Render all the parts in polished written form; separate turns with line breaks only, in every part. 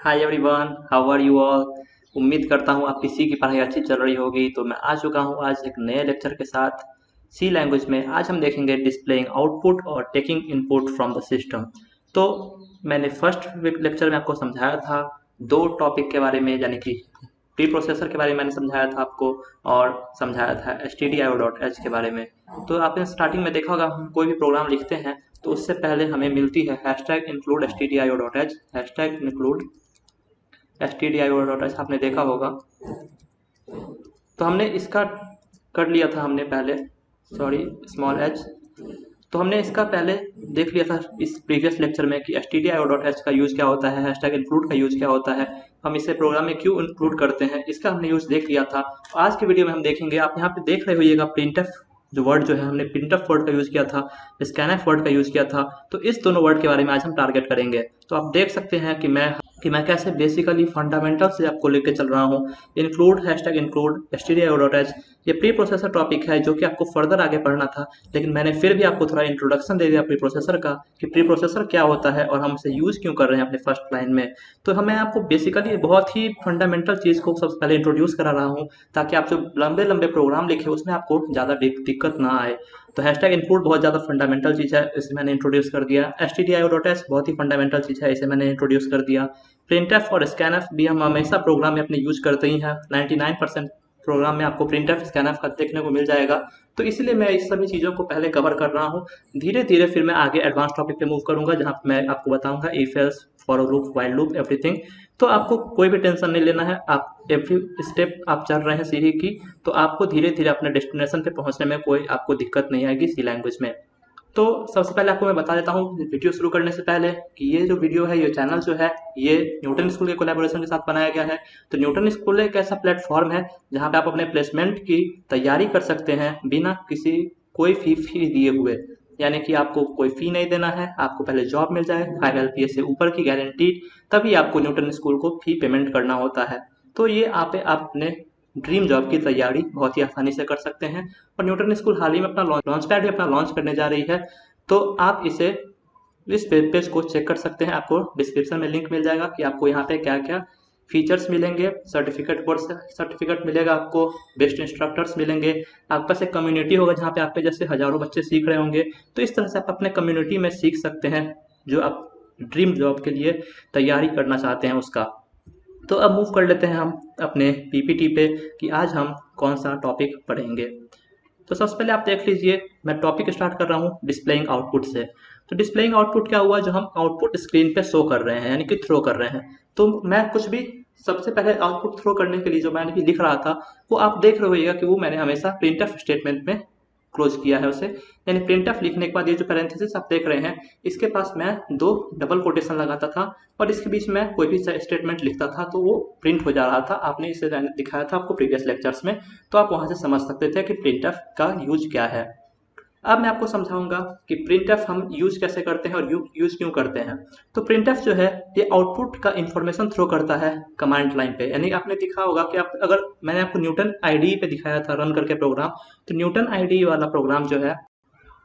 Hi everyone, how are you all. उम्मीद करता हूँ आपकी सी की पढ़ाई अच्छी चल रही होगी। तो मैं आ चुका हूँ आज एक नए लेक्चर के साथ सी लैंग्वेज में। आज हम देखेंगे डिस्प्लेइंग आउटपुट और taking input from the system. तो मैंने फर्स्ट लेक्चर में आपको समझाया था दो टॉपिक के बारे में, यानी कि प्री प्रोसेसर के बारे में मैंने समझाया था आपको, और समझाया था stdio.h के बारे में। तो आपने स्टार्टिंग में देखा होगा, हम कोई भी प्रोग्राम लिखते हैं तो उससे पहले हमें मिलती है #include stdio.h, #include stdio.h आपने देखा होगा। तो हमने इसका कर लिया था हमने पहले, सॉरी स्मॉल h। तो हमने इसका पहले देख लिया था इस प्रीवियस लेक्चर में कि stdio.h का यूज़ क्या होता है, #include का यूज़ क्या होता है, हम इसे प्रोग्राम में क्यों इंक्लूड करते हैं, इसका हमने यूज़ देख लिया था। आज के वीडियो में हम देखेंगे, आप यहाँ पे देख रहे होइएगा प्रिंटफ जो वर्ड जो है, हमने प्रिंटफ वर्ड का यूज़ किया था, स्कैनफ वर्ड का यूज़ किया था। तो इस दोनों वर्ड के बारे में आज हम टारगेट करेंगे। तो आप देख सकते हैं कि मैं कैसे बेसिकली फंडामेंटल से आपको लेके चल रहा हूँ। इंक्लूड, #include, stdio.h ये प्री प्रोसेसर टॉपिक है जो कि आपको फर्दर आगे पढ़ना था, लेकिन मैंने फिर भी आपको थोड़ा इंट्रोडक्शन दे दिया प्री प्रोसेसर का कि प्री प्रोसेसर क्या होता है और हम इसे यूज़ क्यों कर रहे हैं अपने फर्स्ट लाइन में। तो मैं आपको बेसिकली बहुत ही फंडामेंटल चीज़ को सबसे पहले इंट्रोड्यूस करा रहा हूँ, ताकि आप जो लंबे लंबे प्रोग्राम लिखे उसमें आपको ज़्यादा दिक्कत ना आए। तो #include बहुत ज़्यादा फंडामेंटल चीज़ है, इसे मैंने इंट्रोड्यूस कर दिया। stdio.h बहुत ही फंडामेंटल चीज़ है, इसे मैंने इंट्रोड्यूस कर दिया। प्रिंटफ और स्कैनफ भी हम हमेशा प्रोग्राम में अपने यूज करते ही हैं। 99% प्रोग्राम में आपको प्रिंटफ स्कैनफ का देखने को मिल जाएगा। तो इसलिए मैं इस सभी चीज़ों को पहले कवर कर रहा हूँ। धीरे धीरे फिर मैं आगे एडवांस टॉपिक पे मूव करूंगा, जहाँ मैं आपको बताऊंगा if else, for loop, while loop, everything. तो आपको कोई भी टेंशन नहीं लेना है। आप एवरी स्टेप आप चल रहे हैं सीढ़ी की, तो आपको धीरे धीरे अपने डेस्टिनेशन पे पहुंचने में कोई आपको दिक्कत नहीं आएगी सी लैंग्वेज में। तो सबसे पहले आपको मैं बता देता हूँ वीडियो शुरू करने से पहले कि ये जो वीडियो है, ये चैनल जो है, ये न्यूटन स्कूल के कोलैबोरेशन के साथ बनाया गया है। तो न्यूटन स्कूल एक ऐसा प्लेटफॉर्म है जहाँ पे आप अपने प्लेसमेंट की तैयारी कर सकते हैं बिना किसी कोई फी दिए हुए। यानी कि आपको कोई फ़ी नहीं देना है, आपको पहले जॉब मिल जाए 5 LPA से ऊपर की गारंटीड, तभी आपको न्यूटन स्कूल को फ़ी पेमेंट करना होता है। तो ये आप अपने ड्रीम जॉब की तैयारी बहुत ही आसानी से कर सकते हैं। और न्यूटन स्कूल हाल ही में अपना लॉन्च पैड भी अपना लॉन्च करने जा रही है। तो आप इसे इस पेज को चेक कर सकते हैं। आपको डिस्क्रिप्शन में लिंक मिल जाएगा कि आपको यहाँ पे क्या क्या फीचर्स मिलेंगे। सर्टिफिकेट, कोर्स सर्टिफिकेट मिलेगा आपको, बेस्ट इंस्ट्रक्टर्स मिलेंगे, आपके पास एक कम्युनिटी होगा जहाँ पे आप पे जैसे हजारों बच्चे सीख रहे होंगे। तो इस तरह से आप अपने कम्युनिटी में सीख सकते हैं जो आप ड्रीम जॉब के लिए तैयारी करना चाहते हैं उसका। तो अब मूव कर लेते हैं हम अपने पीपीटी पे कि आज हम कौन सा टॉपिक पढ़ेंगे। तो सबसे पहले आप देख लीजिए, मैं टॉपिक स्टार्ट कर रहा हूँ डिस्प्लेइंग आउटपुट से। तो डिस्प्लेइंग आउटपुट क्या हुआ, जो हम आउटपुट स्क्रीन पे शो कर रहे हैं, यानी कि थ्रो कर रहे हैं। तो मैं कुछ भी सबसे पहले आउटपुट थ्रो करने के लिए जो मैंने भी लिख रहा था, वो आप देख रहे होइएगा कि वो मैंने हमेशा प्रिंटफ स्टेटमेंट में क्लोज किया है उसे। यानी प्रिंटफ लिखने के बाद ये जो पैरेंथेसिस आप देख रहे हैं, इसके पास मैं 2 डबल कोटेशन लगाता था और इसके बीच में कोई भी स्टेटमेंट लिखता था तो वो प्रिंट हो जा रहा था। आपने इसे दिखाया था आपको प्रीवियस लेक्चर्स में, तो आप वहां से समझ सकते थे कि प्रिंटफ का यूज क्या है। अब मैं आपको समझाऊंगा कि प्रिंटफ हम यूज कैसे करते हैं और यूज क्यों करते हैं। तो प्रिंटफ जो है, ये आउटपुट का इंफॉर्मेशन थ्रो करता है कमांड लाइन पे। यानी आपने देखा होगा कि आप, अगर मैंने आपको न्यूटन आईडी पे दिखाया था रन करके प्रोग्राम, तो न्यूटन आईडी वाला प्रोग्राम जो है,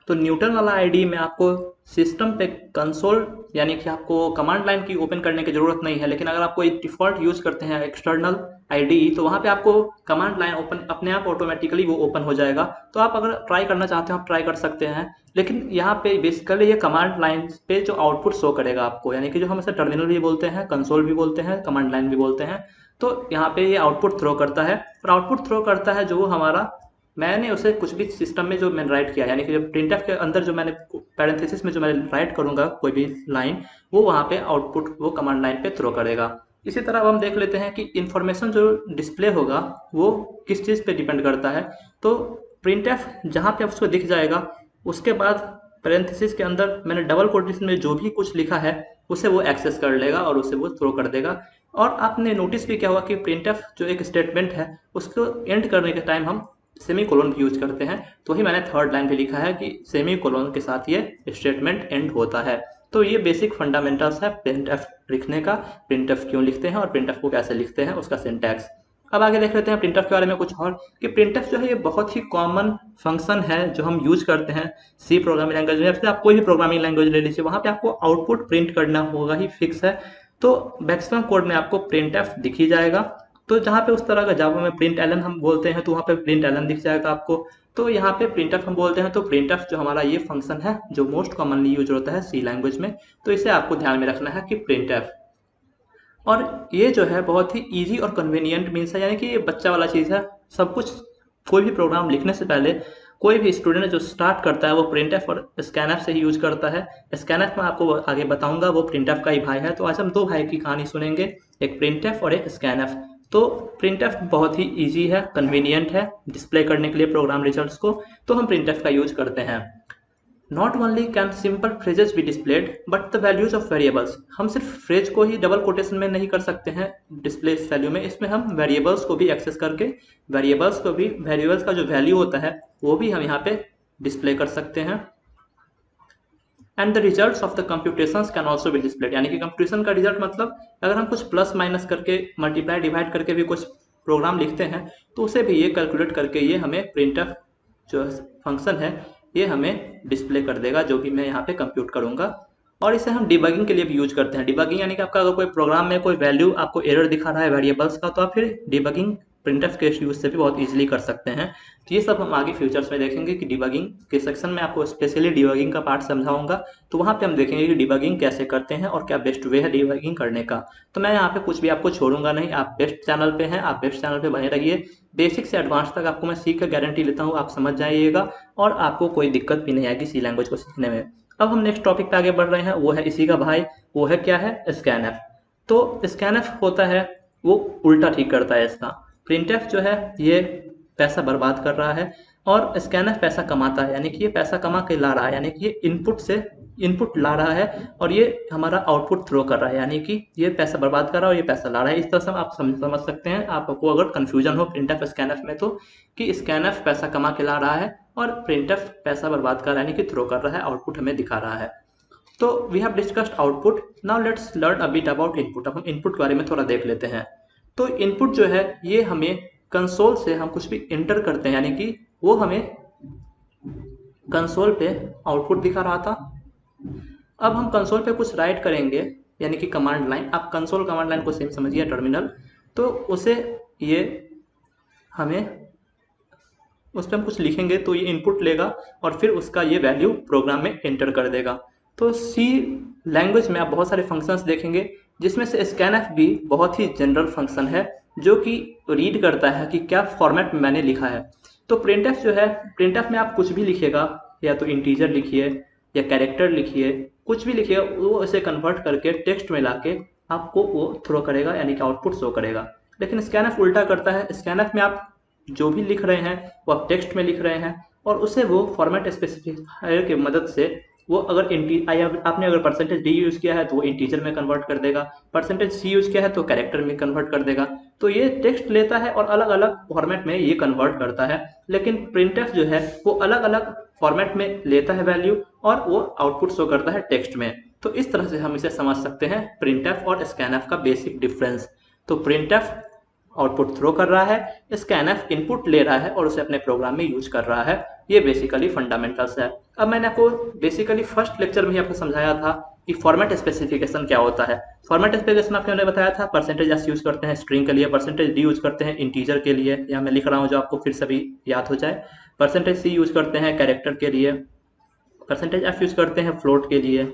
तो न्यूटन वाला आईडी में आपको सिस्टम पे कंसोल, यानी कि आपको कमांड लाइन की ओपन करने की जरूरत नहीं है। लेकिन अगर आप कोई डिफॉल्ट यूज करते हैं एक्सटर्नल आईडी, तो वहां पे आपको कमांड लाइन ओपन अपने आप ऑटोमेटिकली वो ओपन हो जाएगा। तो आप अगर ट्राई करना चाहते हैं आप ट्राई कर सकते हैं। लेकिन यहाँ पे बेसिकली ये कमांड लाइन पे जो आउटपुट शो करेगा आपको, यानी कि जो हम इसे टर्मिनल भी बोलते हैं, कंसोल भी बोलते हैं, कमांड लाइन भी बोलते हैं। तो यहाँ पे ये आउटपुट थ्रो करता है, और आउटपुट थ्रो करता है जो हमारा, मैंने उसे कुछ भी सिस्टम में जो मैंने राइट किया, यानी कि जब प्रिंटफ के अंदर जो मैंने पैरेंथेसिस में जो मैं राइट करूंगा कोई भी लाइन, वो वहाँ पे आउटपुट वो कमांड लाइन पे थ्रो करेगा। इसी तरह अब हम देख लेते हैं कि इंफॉर्मेशन जो डिस्प्ले होगा वो किस चीज़ पे डिपेंड करता है। तो प्रिंटफ जहाँ पे उसको दिख जाएगा, उसके बाद पैरेंथेसिस के अंदर मैंने डबल कोटेशन में जो भी कुछ लिखा है उसे वो एक्सेस कर लेगा और उसे वो थ्रो कर देगा। और आपने नोटिस भी क्या हुआ कि प्रिंटफ जो एक स्टेटमेंट है, उसको एंड करने के टाइम हम सेमी कोलोन भी यूज करते हैं। तो वही मैंने थर्ड लाइन पे लिखा है कि सेमी कोलोन के साथ ये स्टेटमेंट एंड होता है। तो ये बेसिक फंडामेंटल्स है प्रिंटफ लिखने का, प्रिंटफ क्यों लिखते हैं और प्रिंटफ को कैसे लिखते हैं, उसका सिंटैक्स। अब आगे देख लेते हैं प्रिंटफ के बारे में कुछ और, कि प्रिंटफ जो है ये बहुत ही कॉमन फंक्शन है जो हम यूज करते हैं सी प्रोग्रामिंग लैंग्वेज में। या फिर आप कोई भी प्रोग्रामिंग लैंग्वेज ले लीजिए, वहाँ पे आपको आउटपुट प्रिंट करना होगा ही, फिक्स है। तो मैक्सिमम कोड में आपको printf दिख ही जाएगा। तो जहाँ पे उस तरह का जावा में println हम बोलते हैं तो वहाँ पे println दिख जाएगा आपको। तो यहाँ पे printf हम बोलते हैं तो printf जो हमारा ये फंक्शन है जो मोस्ट कॉमनली यूज होता है सी लैंग्वेज में, तो इसे आपको ध्यान में रखना है कि printf। और ये जो है बहुत ही इजी और कन्वीनियंट मीन्स है, यानी कि ये बच्चा वाला चीज़ है। सब कुछ कोई भी प्रोग्राम लिखने से पहले कोई भी स्टूडेंट जो स्टार्ट करता है वो printf और scanf से ही यूज करता है। scanf मैं आपको आगे बताऊंगा, वो printf का ही भाई है। तो आज हम दो भाई की कहानी सुनेंगे, एक printf और एक scanf। तो printf बहुत ही इजी है, कन्वीनियंट है डिस्प्ले करने के लिए प्रोग्राम रिजल्ट्स को, तो हम printf का यूज करते हैं। Not only can simple phrases be displayed but the values of variables. हम सिर्फ फ्रेज को ही डबल कोटेशन में नहीं कर सकते हैं डिस्प्ले वैल्यू में, इसमें हम वेरिएबल्स को भी एक्सेस करके वेरिएबल्स का जो वैल्यू होता है वो भी हम यहाँ पे डिस्प्ले कर सकते हैं। And the results of the computations can also be displayed, यानी कि कंप्यूटेशन का रिजल्ट मतलब अगर हम कुछ प्लस माइनस करके मल्टीप्लाई डिवाइड करके भी कुछ प्रोग्राम लिखते हैं तो उसे भी ये कैलकुलेट करके ये हमें printf जो फंक्शन है ये हमें डिस्प्ले कर देगा, जो कि मैं यहाँ पे कंप्यूट करूँगा। और इसे हम डिबगिंग के लिए भी यूज करते हैं। डिबगिंग यानी कि आपका अगर कोई प्रोग्राम में कोई वैल्यू आपको एरर दिखा रहा है वेरिएबल्स का, तो आप फिर डिबगिंग printf के यूज से भी बहुत इजीली कर सकते हैं। तो ये सब हम आगे फ्यूचर्स में देखेंगे कि डिबगिंग के सेक्शन में आपको स्पेशली डिबगिंग का पार्ट समझाऊंगा, तो वहाँ पे हम देखेंगे कि डिबगिंग कैसे करते हैं और क्या बेस्ट वे है डिबगिंग करने का। तो मैं यहाँ पे कुछ भी आपको छोड़ूंगा नहीं, आप बेस्ट चैनल पे हैं, आप बेस्ट चैनल पे बने रहिए। बेसिक से एडवांस तक आपको मैं सीख कर गारंटी लेता हूँ आप समझ जाइएगा और आपको कोई दिक्कत भी नहीं आएगी सी लैंग्वेज को सीखने में। अब हम नेक्स्ट टॉपिक पे आगे बढ़ रहे हैं, वो है इसी का भाई, वो है क्या है, scanf। तो scanf होता है वो उल्टा ठीक करता है इसका। printf जो है ये पैसा बर्बाद कर रहा है और scanf पैसा कमाता है, यानी कि ये पैसा कमा के ला रहा है, यानी कि ये इनपुट से इनपुट ला रहा है और ये हमारा आउटपुट थ्रो कर रहा है, यानी कि ये पैसा बर्बाद कर रहा है और ये पैसा ला रहा है। इस तरह से आप समझ सकते हैं, आपको अगर कंफ्यूजन हो printf scanf में तो, कि scanf पैसा कमा के ला रहा है और printf पैसा बर्बाद कर रहा है, यानी कि थ्रो कर रहा है, आउटपुट हमें दिखा रहा है। तो we have discussed output, now let's learn a bit about input. अब हम इनपुट के बारे में थोड़ा देख लेते हैं। तो इनपुट जो है ये हमें कंसोल से हम कुछ भी एंटर करते हैं, यानी कि वो हमें कंसोल पे आउटपुट दिखा रहा था। अब हम कंसोल पे कुछ राइट करेंगे, यानी कि कमांड लाइन। आप कंसोल कमांड लाइन को सेम समझिए, टर्मिनल। तो उसे ये हमें उस पर हम कुछ लिखेंगे तो ये इनपुट लेगा और फिर उसका ये वैल्यू प्रोग्राम में एंटर कर देगा। तो सी लैंग्वेज में आप बहुत सारे फंक्शंस देखेंगे, जिसमें से scanf भी बहुत ही जनरल फंक्शन है जो कि रीड करता है कि क्या फॉर्मेट में मैंने लिखा है। तो printf जो है, printf में आप कुछ भी लिखिएगा, या तो इंटीजर लिखिए या कैरेक्टर लिखिए, कुछ भी लिखिए, वो इसे कन्वर्ट करके टेक्स्ट में लाके आपको वो थ्रो करेगा, यानी कि आउटपुट शो करेगा। लेकिन scanf उल्टा करता है। scanf में आप जो भी लिख रहे हैं वो आप टेक्स्ट में लिख रहे हैं और उसे वो फॉर्मेट स्पेसिफायर की मदद से वो अगर आपने अगर %d यूज़ किया है तो वो इंटीजर में कन्वर्ट कर देगा, %c यूज़ किया है तो कैरेक्टर में कन्वर्ट कर देगा। तो ये टेक्स्ट लेता है और अलग अलग फॉर्मेट में ये कन्वर्ट करता है। लेकिन printf जो है वो अलग अलग फॉर्मेट में लेता है वैल्यू और वो आउटपुट शो करता है टेक्स्ट में। तो इस तरह से हम इसे समझ सकते हैं printf और scanf का बेसिक डिफरेंस। तो printf आउटपुट थ्रो कर रहा है, scanf इनपुट ले रहा है और उसे अपने प्रोग्राम में यूज कर रहा है। ये बेसिकली फंडामेंटल्स है। अब मैंने आपको बेसिकली फर्स्ट लेक्चर में ही आपको समझाया था कि फॉर्मेट स्पेसिफिकेशन क्या होता है। फॉर्मेट स्पेसिफिकेशन आपको मैंने बताया था, %s यूज करते हैं स्ट्रिंग के लिए, %d यूज करते हैं इंटीजर के लिए, या मैं लिख रहा हूँ जो आपको फिर से भी याद हो जाए, %c यूज करते हैं कैरेक्टर के लिए, %f यूज करते हैं फ्लोट के लिए।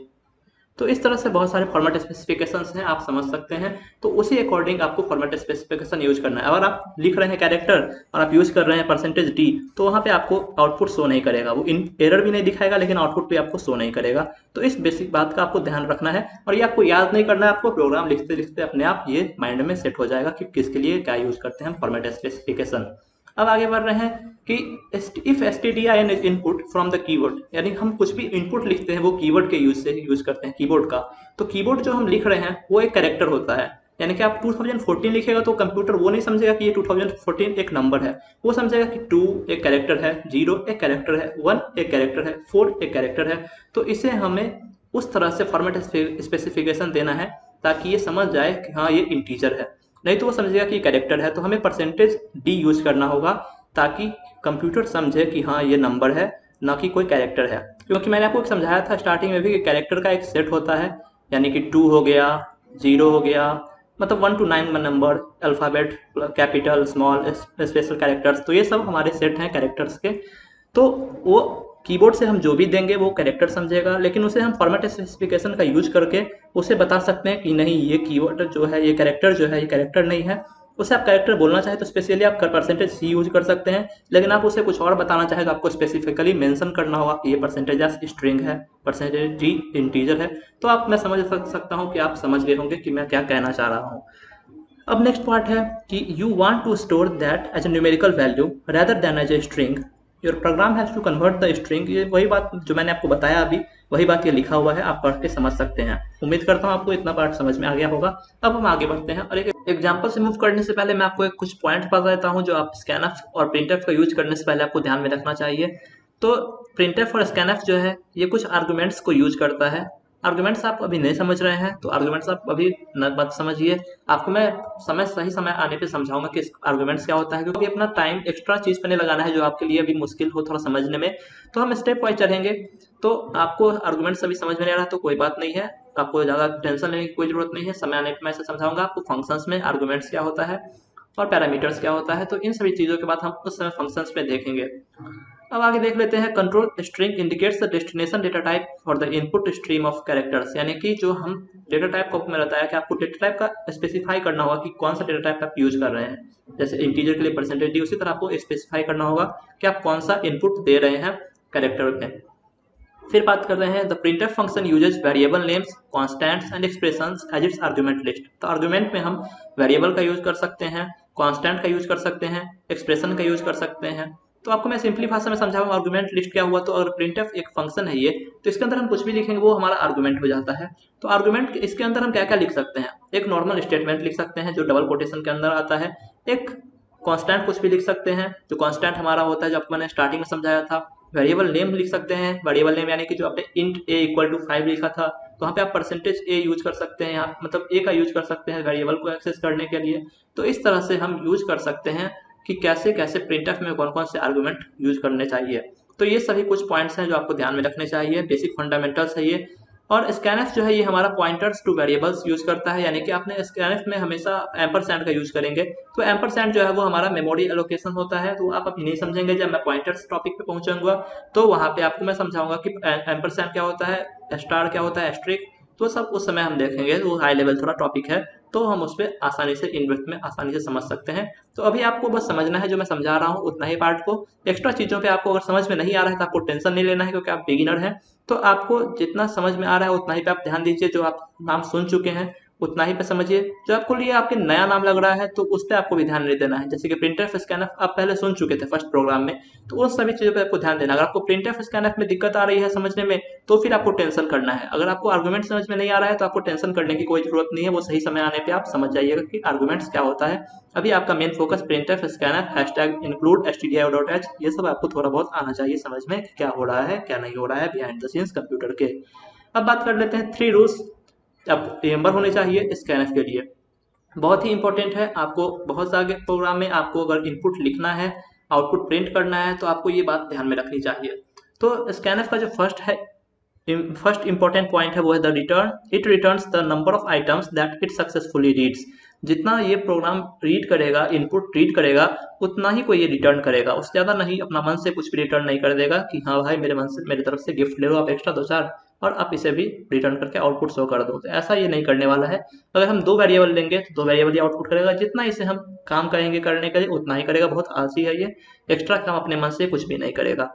तो इस तरह से बहुत सारे फॉर्मेट स्पेसिफिकेशंस हैं, आप समझ सकते हैं। तो उसी अकॉर्डिंग आपको फॉर्मेट स्पेसिफिकेशन यूज करना है। अगर आप लिख रहे हैं कैरेक्टर और आप यूज कर रहे हैं %d, तो वहाँ पे आपको आउटपुट शो नहीं करेगा, वो एरर भी नहीं दिखाएगा, लेकिन आउटपुट भी आपको शो नहीं करेगा। तो इस बेसिक बात का आपको ध्यान रखना है और ये आपको याद नहीं करना है, आपको प्रोग्राम लिखते लिखते अपने आप ये माइंड में सेट हो जाएगा कि किसके लिए क्या यूज करते हैं फॉर्मेट स्पेसिफिकेशन। अब आगे बढ़ रहे हैं कि if stdin is input from the keyword, यानी हम कुछ भी इनपुट लिखते हैं वो कीवर्ड के यूज से यूज करते हैं, कीबोर्ड का। तो कीबोर्ड जो हम लिख रहे हैं वो एक कैरेक्टर होता है, यानी कि आप 2014 लिखेगा तो कंप्यूटर वो नहीं समझेगा कि ये 2014 एक नंबर है, वो समझेगा कि 2 एक कैरेक्टर है, 0 एक कैरेक्टर है, 1 एक कैरेक्टर है, 4 एक कैरेक्टर है। तो इसे हमें उस तरह से फॉर्मेट स्पेसिफिकेशन देना है ताकि ये समझ जाए कि हाँ ये इंटीजर है, नहीं तो वो समझेगा कि कैरेक्टर है। तो हमें %d यूज करना होगा ताकि कंप्यूटर समझे कि हाँ ये नंबर है, ना कि कोई कैरेक्टर है। क्योंकि मैंने आपको समझाया था स्टार्टिंग में भी कि कैरेक्टर का एक सेट होता है, यानी कि 2 हो गया, 0 हो गया, मतलब 1 to 9 number, alphabet, capital, small, special characters, तो ये सब हमारे सेट हैं कैरेक्टर्स के। तो वो कीबोर्ड से हम जो भी देंगे वो कैरेक्टर समझेगा, लेकिन उसे हम फॉर्मेट स्पेसिफिकेशन का यूज करके उसे बता सकते हैं कि नहीं ये कीवर्ड जो है, ये कैरेक्टर जो है, ये कैरेक्टर नहीं है। उसे आप कैरेक्टर बोलना चाहे तो स्पेशली आप परसेंटेज सी यूज कर सकते हैं, लेकिन आप उसे कुछ और बताना चाहे तो आपको स्पेसिफिकली मेंशन करना होगा कि ये परसेंटेज स्ट्रिंग है, परसेंटेज डी इंटीजर है। तो आप मैं समझ सकता हूँ कि आप समझ गए होंगे कि मैं क्या कहना चाह रहा हूँ। अब नेक्स्ट पार्ट है कि you want to store that as a numerical value rather than as a string, your program has to convert the string. ये वही बात जो मैंने आपको बताया अभी, वही बात ये लिखा हुआ है, आप पढ़ के समझ सकते हैं। उम्मीद करता हूँ आपको इतना पार्ट समझ में आ गया होगा। अब हम आगे बढ़ते हैं और एक एग्जाम्पल से मूव करने से पहले मैं आपको एक कुछ पॉइंट बता देता हूँ जो आप स्कैनफ और प्रिंटफ का यूज करने से पहले आपको ध्यान में रखना चाहिए। तो प्रिंटफ और स्कैनफ जो है ये कुछ आर्गुमेंट्स को यूज करता है। आर्गुमेंट्स आप अभी नहीं समझ रहे हैं तो आर्गुमेंट्स आप अभी मत समझिए, आपको मैं सही समय आने पे समझाऊंगा कि आर्गुमेंट्स क्या होता है, क्योंकि अपना टाइम एक्स्ट्रा चीज पे नहीं लगाना है जो आपके लिए अभी मुश्किल हो थोड़ा समझने में। तो हम स्टेप वाइज चलेंगे। तो आपको आर्गुमेंट्स अभी समझ में नहीं आ रहा तो कोई बात नहीं है, आपको ज़्यादा टेंशन लेने की कोई जरूरत नहीं है। समय आने पर मैं इसे समझाऊंगा आपको फंक्शंस में आर्गुमेंट्स क्या होता है और पैरामीटर्स क्या होता है। तो इन सभी चीज़ों के बाद हम उस समय फंक्शंस पे देखेंगे। अब आगे देख लेते हैं। Control string indicates the destination data type for the input stream of characters, यानी कि जो हम डेटा टाइप को मैंने बताया कि आपको डेटा टाइप का स्पेसिफाई करना होगा कि कौन सा डेटा टाइप आप यूज कर रहे हैं। जैसे इंटीजर के लिए परसेंटेज डी, उसी तरह आपको स्पेसिफाई करना होगा कि आप कौन सा इनपुट दे रहे हैं कैरेक्टर में। फिर बात कर रहे हैं the printf function uses variable names, constants and expressions as its argument list. तो आर्गुमेंट में हम वेरिएबल का यूज कर सकते हैं, कॉन्स्टेंट का यूज कर सकते हैं, एक्सप्रेशन का यूज कर सकते हैं। तो आपको मैं सिंपली भाषा में समझाऊंगा आर्गुमेंट लिस्ट क्या हुआ। तो अगर प्रिंटफ एक फंक्शन है ये, तो इसके अंदर हम कुछ भी लिखेंगे वो हमारा आर्गुमेंट हो जाता है। तो आर्गुमेंट इसके अंदर हम क्या क्या लिख सकते हैं, एक नॉर्मल स्टेटमेंट लिख सकते हैं जो डबल कोटेशन के अंदर आता है, एक कांस्टेंट कुछ भी लिख सकते हैं जो कांस्टेंट हमारा होता है जो आपको मैंने स्टार्टिंग में समझाया था, वेरिएबल नेम लिख सकते हैं, वेरिएबल नेम यानी कि जो आपने इंट a इक्वल टू 5 लिखा था तो वहाँ पे आप परसेंटेज a यूज कर सकते हैं, यहाँ मतलब a का यूज कर सकते हैं वेरिएबल को एक्सेस करने के लिए। तो इस तरह से हम यूज कर सकते हैं कि कैसे कैसे प्रिंटफ में कौन कौन से आर्गुमेंट यूज करने चाहिए। तो ये सभी कुछ पॉइंट्स हैं जो आपको ध्यान में रखने चाहिए, बेसिक फंडामेंटल्स है ये। और स्कैनफ जो है ये हमारा पॉइंटर्स टू वेरिएबल्स यूज करता है, यानी कि आपने स्कैनफ में हमेशा एम्परसैंड का यूज करेंगे। तो एम्परसैंड जो है वो हमारा मेमोरी एलोकेशन होता है, तो आप अभी नहीं समझेंगे, जब मैं पॉइंटर्स टॉपिक पे पहुंचूंगा तो वहां पे आपको मैं समझाऊंगा कि एम्परसैंड क्या होता है, स्टार क्या होता है, एस्ट्रिक, तो सब उस समय हम देखेंगे। वो हाई लेवल थोड़ा टॉपिक है तो हम उस पर आसानी से इन ब्रीफ में आसानी से समझ सकते हैं। तो अभी आपको बस समझना है जो मैं समझा रहा हूँ उतना ही पार्ट को। एक्स्ट्रा चीज़ों पे आपको अगर समझ में नहीं आ रहा है तो आपको टेंशन नहीं लेना है, क्योंकि आप बिगिनर हैं। तो आपको जितना समझ में आ रहा है उतना ही पे आप ध्यान दीजिए, जो आप नाम सुन चुके हैं उतना ही पे समझिए, जो आपको लिए आपके नया नाम लग रहा है तो उस पर आपको भी ध्यान नहीं देना है। जैसे कि प्रिंटफ स्कैनफ आप पहले सुन चुके थे फर्स्ट प्रोग्राम में, तो उन सभी चीज़ों पे आपको ध्यान देना। अगर आपको प्रिंटफ स्कैनफ में दिक्कत आ रही है समझने में तो फिर आपको टेंशन करना है। अगर आपको आर्गुमेंट समझ में नहीं आ रहा है तो आपको टेंशन करने की कोई जरूरत नहीं है, वो सही समय आने पर आप समझ जाइएगा कि आर्गुमेंट्स क्या होता है। अभी आपका main focus printf scanf hashtag include stdio.h ये सब आपको थोड़ा बहुत आना चाहिए समझ में, क्या हो रहा है क्या नहीं हो रहा है बिहाइंड द सीन्स कंप्यूटर के। अब बात कर लेते हैं 3 रूल्स अब रिमेंबर होने चाहिए स्कैनफ के लिए, बहुत ही इंपॉर्टेंट है। आपको बहुत सारे प्रोग्राम में आपको अगर इनपुट लिखना है, आउटपुट प्रिंट करना है, तो आपको ये बात ध्यान में रखनी चाहिए। तो स्कैनफ का जो फर्स्ट इंपॉर्टेंट पॉइंट है वो है the return. It returns the number of items that it successfully reads. जितना ये प्रोग्राम रीड करेगा, इनपुट रीड करेगा, उतना ही कोई ये रिटर्न करेगा, उससे ज़्यादा नहीं। अपना मन से कुछ भी रिटर्न नहीं कर देगा कि हाँ भाई मेरे मन से मेरी तरफ से गिफ्ट ले लो आप एक्स्ट्रा 2-4 और आप इसे भी रिटर्न करके आउटपुट शो कर दो, तो ऐसा ये नहीं करने वाला है। अगर हम 2 वेरिएबल लेंगे तो 2 वेरिएबल ही आउटपुट करेगा, जितना इसे हम काम करेंगे करने के लिए उतना ही करेगा। बहुत आलसी है ये, एक्स्ट्रा काम अपने मन से कुछ भी नहीं करेगा।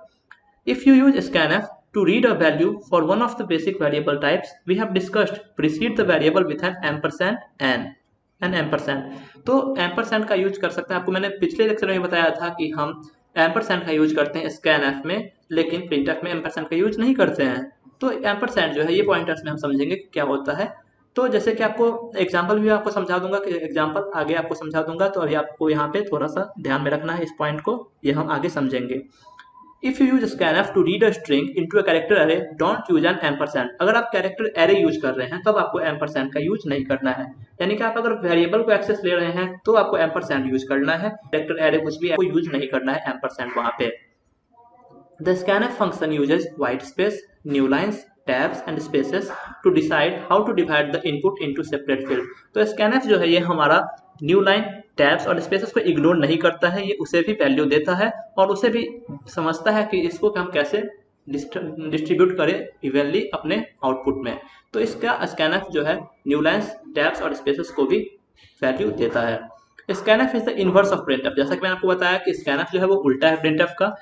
If you use scanf to read a value for one of the basic variable types we have discussed, precede the variable with an ampersand an ampersand। तो ampersand का यूज कर सकते हैं। आपको मैंने पिछले लेक्चर में बताया था कि हम ampersand का यूज करते हैं scanf में, लेकिन printf में ampersand का यूज नहीं करते हैं। तो ampersand जो है ये पॉइंटर्स में हम समझेंगे क्या होता है। तो जैसे कि आपको एग्जाम्पल भी आपको समझा दूंगा, कि एग्जाम्पल आगे आपको समझा दूंगा, तो अभी आपको यहाँ पे थोड़ा सा ध्यान में रखना है इस पॉइंट को, ये हम आगे समझेंगे। If you use scanf to read a string into a character array, don't use an ampersand। अगर आप कैरेक्टर एरे यूज कर रहे हैं तब आपको ampersand का यूज नहीं करना है। यानी कि आप अगर वेरिएबल को एक्सेस ले रहे हैं तो आपको ampersand यूज करना है, कैरेक्टर एरे कुछ भी आपको यूज नहीं करना है ampersand वहां पे। The scanf function uses white space, new lines tabs and spaces to decide how to divide the input into separate field। तो scanf जो है ये हमारा न्यू लाइन टैब्स और स्पेसेस को इग्नोर नहीं करता है, ये उसे भी वैल्यू देता है और उसे भी समझता है कि इसको हम कैसे डिस्ट्रीब्यूट करें इवनली अपने आउटपुट में। तो इसका scanf जो है न्यू लाइन्स टैब्स और स्पेसेस को भी वैल्यू देता है। scanf is the inverse of printf। जैसा कि मैंने आपको बताया कि scanf जो है वो उल्टा है printf का,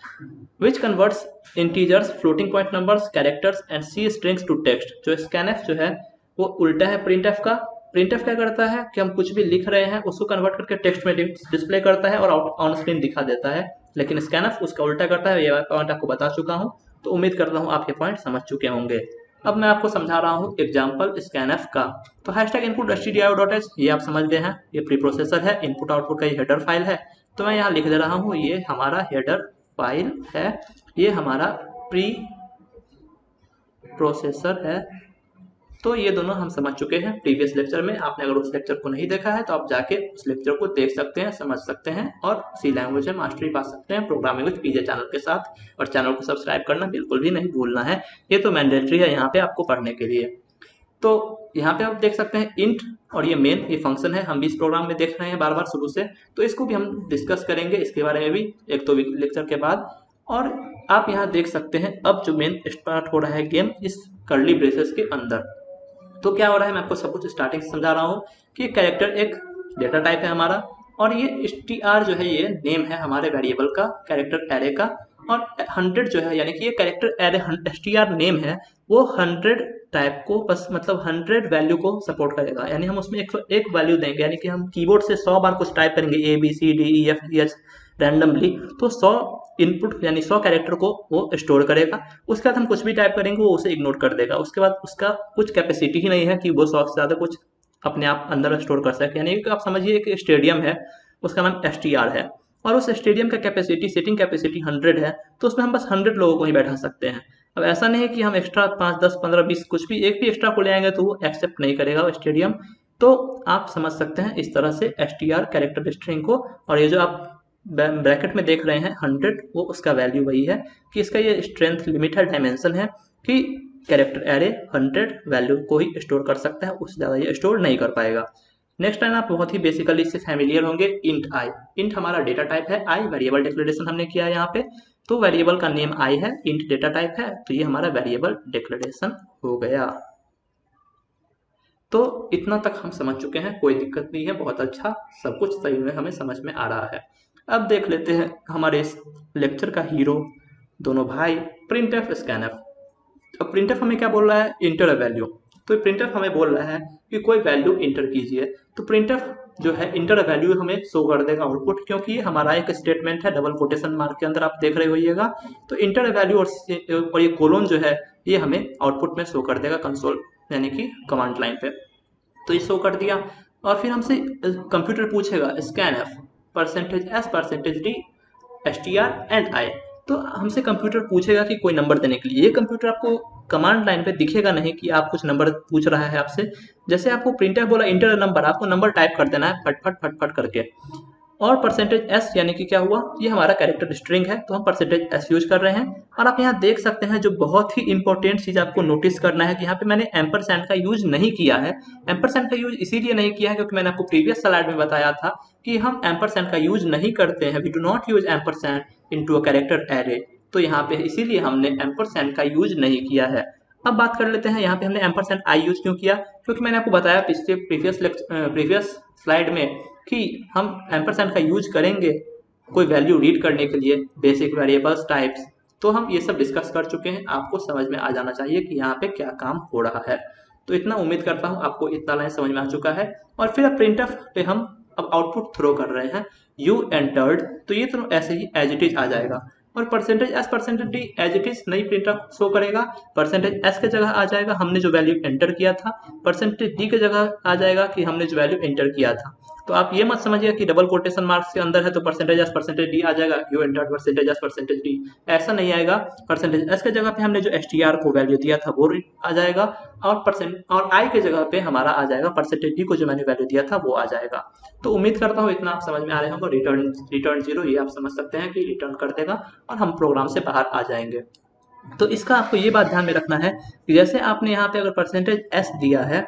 which converts integers, floating point numbers, characters and C strings to text। जो scanf जो है वो उल्टा है printf का। printf क्या करता है कि हम कुछ भी लिख रहे हैं उसको कन्वर्ट करके टेक्स्ट में डिस्प्ले करता है और ऑन स्क्रीन दिखा देता है, लेकिन scanf उसका उल्टा करता है। ये पॉइंट आपको बता चुका हूँ, तो उम्मीद करता हूँ आप ये पॉइंट समझ चुके होंगे। अब मैं आपको समझा रहा हूँ एग्जाम्पल scanf का। तो #input stdio.h ये आप समझ गए हैं, ये प्री प्रोसेसर है, इनपुट आउटपुट का ये हेडर फाइल है। तो मैं यहाँ लिख दे रहा हूँ ये हमारा हेडर फाइल है, ये हमारा प्री प्रोसेसर है। तो ये दोनों हम समझ चुके हैं प्रीवियस लेक्चर में। आपने अगर उस लेक्चर को नहीं देखा है तो आप जाके उस लेक्चर को देख सकते हैं, समझ सकते हैं और सी लैंग्वेज में मास्टरी पा सकते हैं प्रोग्रामिंग विद पीजे चैनल के साथ। और चैनल को सब्सक्राइब करना बिल्कुल भी नहीं भूलना है, ये तो मैंडेटरी है यहाँ पे आपको पढ़ने के लिए। तो यहाँ पे आप देख सकते हैं इंट और ये मेन ये फंक्शन है, हम भी इस प्रोग्राम में देख रहे हैं बार बार शुरू से, तो इसको भी हम डिस्कस करेंगे इसके बारे में भी एक दो लेक्चर के बाद। और आप यहाँ देख सकते हैं अब जो मेन स्टार्ट हो रहा है गेम इस कर्ली ब्रेसेस के अंदर। तो क्या हो रहा है मैं आपको सब कुछ स्टार्टिंग से समझा रहा हूँ कि कैरेक्टर एक डेटा टाइप है हमारा, और ये str जो है ये नेम है हमारे वेरिएबल का, कैरेक्टर एरे का। और 100 जो है यानी कि ये कैरेक्टर एरे str नेम है वो 100 टाइप को बस मतलब 100 वैल्यू को सपोर्ट करेगा, यानी हम उसमें 101 वैल्यू देंगे, यानी कि हम कीबोर्ड से 100 बार कुछ टाइप करेंगे ABCDEFGH रैंडमली, तो 100 इनपुट यानी 100 कैरेक्टर को वो स्टोर करेगा। उसके बाद हम कुछ भी टाइप करेंगे वो उसे इग्नोर कर देगा। उसके बाद उसका कुछ कैपेसिटी ही नहीं है कि वो 100 से ज़्यादा कुछ अपने आप अंदर स्टोर कर सके, यानी कि आप समझिए एक स्टेडियम है उसका नाम str है और उस स्टेडियम का कैपेसिटी सीटिंग कैपेसिटी 100 है, तो उसमें हम बस 100 लोगों को ही बैठा सकते हैं। अब ऐसा नहीं है कि हम एक्स्ट्रा 5, 10, 15, 20 कुछ भी एक भी एक्स्ट्रा को ले आएंगे तो वो एक्सेप्ट नहीं करेगा वो स्टेडियम। तो आप समझ सकते हैं इस तरह से str कैरेक्टर स्ट्रिंग को। और ये जो आप ब्रैकेट में देख रहे हैं 100 वो उसका वैल्यू वही है कि इसका ये स्ट्रेंथ लिमिट है, डायमेंशन है कि कैरेक्टर एरे 100 वैल्यू को ही स्टोर कर सकता है, उससे ज़्यादा ये स्टोर नहीं कर पाएगा। नेक्स्ट टाइम आप बहुत ही बेसिकली इससे फैमिलियर होंगे इंट आई। इंट हमारा डेटा टाइप है, आई वेरिएबल डिक्लेरेशन हमने किया यहाँ पे, तो वेरिएबल का नेम आई है, इंट डेटा टाइप है, तो ये हमारा वेरिएबल डिक्लेरेशन हो गया। तो इतना तक हम समझ चुके हैं, कोई दिक्कत नहीं है, बहुत अच्छा, सब कुछ सही में हमें समझ में आ रहा है। अब देख लेते हैं हमारे इस लेक्चर का हीरो, दोनों भाई, printf scanf। अब printf हमें क्या बोल रहा है, इंटर अ वैल्यू। तो printf हमें बोल रहा है कि कोई वैल्यू इंटर कीजिए, तो printf जो है इंटर अ वैल्यू हमें शो कर देगा आउटपुट, क्योंकि ये हमारा एक स्टेटमेंट है डबल कोटेशन मार्क के अंदर आप देख रहे होइएगा। तो इंटर अ वैल्यू और ये कोलोन जो है ये हमें आउटपुट में शो कर देगा कंसोल यानी कि कमांड लाइन पे। तो ये शो कर दिया और फिर हमसे कंप्यूटर पूछेगा scanf %s %d str and i। तो हमसे कंप्यूटर पूछेगा कि कोई नंबर देने के लिए। ये कंप्यूटर आपको कमांड लाइन पे दिखेगा नहीं कि आप कुछ नंबर पूछ रहा है आपसे। जैसे आपको printf बोला इंटर नंबर, आपको नंबर टाइप कर देना है फट फट फट फट करके। और %s यानी कि क्या हुआ, ये हमारा कैरेक्टर स्ट्रिंग है तो हम %s यूज कर रहे हैं। और आप यहाँ देख सकते हैं जो बहुत ही इंपॉर्टेंट चीज़ आपको नोटिस करना है कि यहाँ पे मैंने एम्परसैंड का यूज नहीं किया है। एम्परसैंड का यूज इसीलिए नहीं किया है क्योंकि मैंने आपको प्रीवियस स्लाइड में बताया था कि हम एम्परसैंड का यूज नहीं करते हैं, we do not use ampersand into a character array. तो यहाँ पे इसीलिए हमने एम्परसैंड का यूज नहीं किया है। अब बात कर लेते हैं यहाँ पे हमने एम्परसैंड आई यूज क्यों किया, क्योंकि मैंने आपको बताया पिछले प्रीवियस स्लाइड में कि हम एम्परसैंड का यूज करेंगे कोई वैल्यू रीड करने के लिए, बेसिक वेरिएबल्स टाइप्स। तो हम ये सब डिस्कस कर चुके हैं, आपको समझ में आ जाना चाहिए कि यहाँ पे क्या काम हो रहा है। तो इतना उम्मीद करता हूँ आपको इतना लाइन समझ में आ चुका है। और फिर अब printf पे हम अब आउटपुट थ्रो कर रहे हैं यू एंटर्ड, तो ये तो ऐसे ही एज इट इज आ जाएगा। और %s %d as it is नहीं printf शो करेगा, %s के जगह आ जाएगा हमने जो वैल्यू एंटर किया था, %d के जगह आ जाएगा कि हमने जो वैल्यू एंटर किया था। तो आप ये मत समझिए कि डबल कोटेशन मार्क्स के अंदर है तो %s %d आ जाएगा, यू एंटर्ड %s %d, ऐसा नहीं आएगा। %s के जगह पे हमने जो str को वैल्यू दिया था वो आ जाएगा, और i के जगह पे हमारा आ जाएगा %d को जो मैंने वैल्यू दिया था वो आ जाएगा। तो उम्मीद करता हूँ इतना आप समझ में आ रहे होंगे। रिटर्न 0 ये आप समझ सकते हैं कि रिटर्न कर देगा और हम प्रोग्राम से बाहर आ जाएंगे। तो इसका आपको ये बात ध्यान में रखना है कि जैसे आपने यहाँ पे अगर परसेंटेज एस दिया है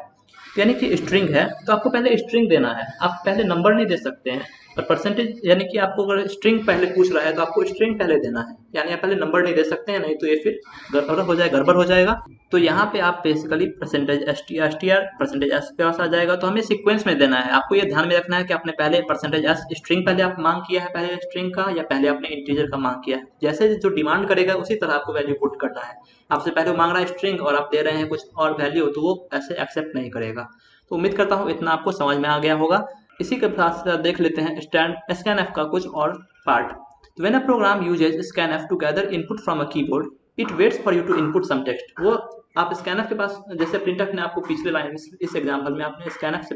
यानी कि स्ट्रिंग है, तो आपको पहले स्ट्रिंग देना है, आप पहले नंबर नहीं दे सकते हैं। और परसेंटेज यानी कि आपको अगर स्ट्रिंग पहले पूछ रहा है तो आपको स्ट्रिंग पहले देना है, यानी आप पहले नंबर नहीं दे सकते हैं, नहीं तो ये फिर गड़बड़ हो जाएगा। तो यहाँ पे आप basically percentage S T R percentage S के पास आ जाएगा। तो हमें सीक्वेंस में देना है, आपको ये ध्यान में रखना है कि आपने पहले परसेंटेज एस स्ट्रिंग पहले आप मांग किया है पहले स्ट्रिंग का, या पहले आपने इंटीजर का मांग किया है। जैसे जो डिमांड करेगा उसी तरह आपको वैल्यू पुट करना है। आपसे पहले वो मांग रहा है स्ट्रिंग और आप दे रहे हैं कुछ और वैल्यू, तो वो ऐसे एक्सेप्ट नहीं करेगा। तो उम्मीद करता हूँ इतना आपको समझ में आ गया होगा। इसी के साथ देख लेते हैं स्कैनएफ का कुछ और part. When a program uses scanf to gather input from a keyboard it waits for you to input some text. वो आप स्कैनएफ के पास, जैसे प्रिंटफ ने आपको पिछले लाइन इस एग्जांपल में आपने स्कैनएफ से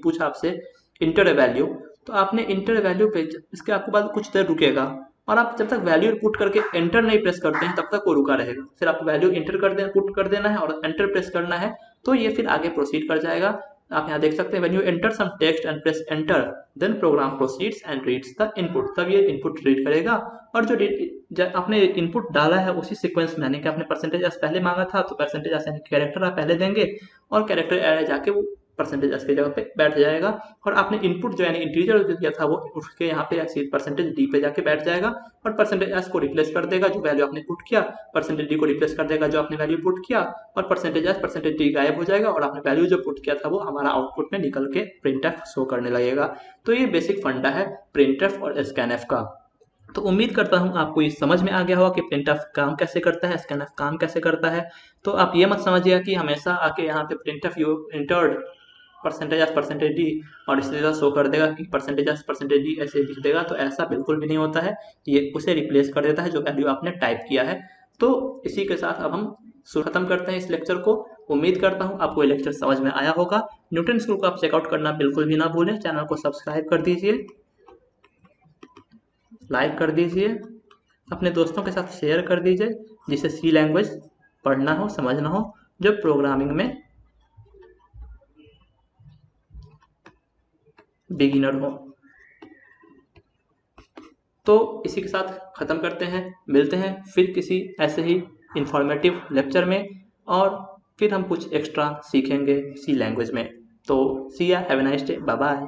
पूछा आपसे इंटर ए वैल्यू, तो आपने इंटर वैल्यू पे इसके आपके बाद कुछ देर रुकेगा, और आप जब तक वैल्यू पुट करके एंटर नहीं प्रेस करते हैं तब तक वो रुका रहेगा। फिर आपको वैल्यू पुट कर देना है और एंटर प्रेस करना है, तो ये फिर आगे प्रोसीड कर जाएगा। आप यहाँ देख सकते हैं when you enter some text and press enter then program proceeds and reads the input, तब ये इनपुट रीड करेगा। और जो आपने इनपुट डाला है उसी सीक्वेंस में, यानी कि आपने परसेंटेज एस पहले मांगा था तो परसेंटेज एस यानी कैरेक्टर आप पहले देंगे, और कैरेक्टर एरे जाके वो परसेंटेज एस की जगह पे बैठ जाएगा। और आपने इनपुट जो यानी इंटीजर जो दिया था वो उसके यहाँ पे ऐसे परसेंटेज डी पे जाके बैठ जाएगा, और परसेंटेज एस को रिप्लेस कर देगा जो वैल्यू आपने पुट किया, परसेंटेज डी को रिप्लेस कर देगा जो आपने वैल्यू पुट किया, और परसेंटेज एस परसेंटेज डी गायब हो जाएगा, और आपने वैल्यू जो पुट किया था वो हमारा आउटपुट में निकल के प्रिंटफ शो करने लगेगा। तो ये बेसिक फंडा है प्रिंटफ और स्कैनएफ का। तो उम्मीद करता हूँ आपको ये समझ में आ गया होगा कि प्रिंटफ काम कैसे करता है, स्कैनएफ काम कैसे करता है। तो आप ये मत समझिएगा कि हमेशा आके यहाँ पे printf you entered percentage S percentage D और इसी तरह शो कर देगा कि परसेंटेज एस परसेंटेज डी ऐसे लिख देगा, तो ऐसा बिल्कुल भी नहीं होता है। ये उसे रिप्लेस कर देता है जो वैल्यू आपने टाइप किया है। तो इसी के साथ अब हम खत्म करते हैं इस लेक्चर को। उम्मीद करता हूँ आपको ये लेक्चर समझ में आया होगा। न्यूटन स्कूल को आप चेकआउट करना बिल्कुल भी ना भूलें। चैनल को सब्सक्राइब कर दीजिए, लाइक कर दीजिए, अपने दोस्तों के साथ शेयर कर दीजिए जिसे सी लैंग्वेज पढ़ना हो समझना हो, जो प्रोग्रामिंग में बिगिनर हो। तो इसी के साथ ख़त्म करते हैं, मिलते हैं फिर किसी ऐसे ही इंफॉर्मेटिव लेक्चर में, और फिर हम कुछ एक्स्ट्रा सीखेंगे सी लैंग्वेज में। तो see ya have a nice day, bye bye.